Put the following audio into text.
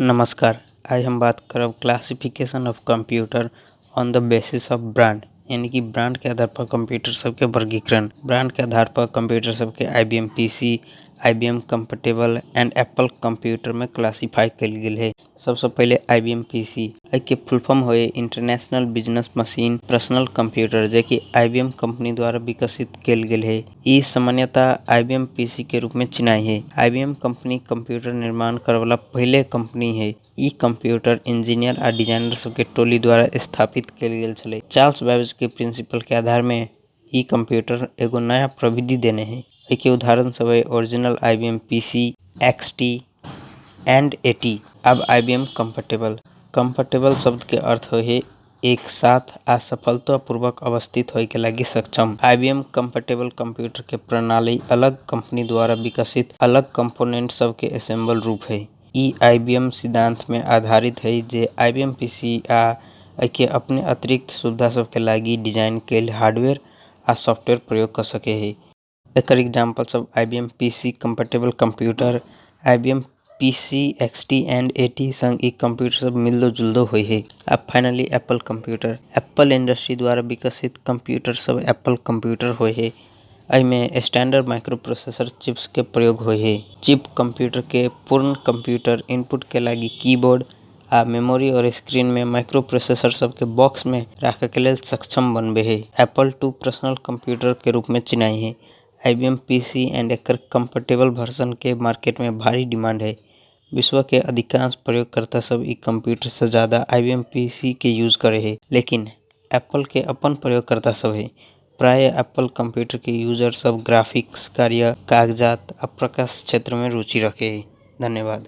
नमस्कार। आज हम बात करब classification of computer on the basis of brand, यानी कि ब्रांड के आधार पर कंप्यूटर सबके वर्गीकरण। ब्रांड के आधार पर कंप्यूटर सबके IBM PC, IBM comfortable and Apple computer में क्लासीफाई कल गेल है। सबसे पहले IBM PC के फुल फॉर्म होए international business machine personal computer, जो कि IBM कंपनी द्वारा विकसित कल गेल है। ई सामान्यतः IBM PC के रूप में चिनाई है। IBM कंपनी कंप्यूटर निर्माण करे वाला पहले कंपनी है। ई कंप्यूटर इंजीनियर आ डिजाइनर सबके टोली द्वारा स्थापित कल गेल छले। चार्ल्स बेबेज के प्रिंसिपल के आधार में ई कंप्यूटर एगो नया प्रविधि देने है। एके उदाहरण सब है original IBM PC, XT and AT। अब IBM कंफर्टेबल। कंफर्टेबल शब्द के अर्थ है एक साथ आ सफलतापूर्वक अवस्थित होए के लगी सक्षम। IBM कंफर्टेबल कंप्यूटर के प्रणाली अलग कंपनी द्वारा विकसित अलग कंपोनेंट सब के असेंबल रूप है। ई IBM सिद्धांत में आधारित है जे IBM PC आ के अपने अतिरिक्त सुविधा सब के लगी डिजाइन कैल हार्डवेयर आ सॉफ्टवेयर प्रयोग कर सके है। एकर एग्जांपल सब IBM PC comfortable computer, IBM PC, XT and AT संग ई कंप्यूटर सब मिलदो जुलदो होय है। अब finally Apple computer. Apple industry द्वारा विकसित कंप्यूटर सब एप्पल कंप्यूटर होय है। में स्टैंडर्ड माइक्रो प्रोसेसर चिप्स के प्रयोग होय है। चिप कंप्यूटर के पूर्ण कंप्यूटर इनपुट के लगी कीबोर्ड आ मेमोरी और स्क्रीन में माइक्रो प्रोसेसर सब के बॉक्स में रखे के लेल सक्षम बनबे है। एप्पल II पर्सनल कंप्यूटर के रूप में चिनाई है। IBM PC and acre comfortable version के मार्केट में भारी डिमांड है। विश्व के अधिकांश प्रयोगकर्ता सब ई कंप्यूटर से ज्यादा IBM PC के यूज करे है, लेकिन एप्पल के अपन प्रयोगकर्ता सब है। प्राय एप्पल कंप्यूटर के यूजर सब ग्राफिक्स कार्य, कागजात आ प्रकाश क्षेत्र में रुचि रखे है। धन्यवाद।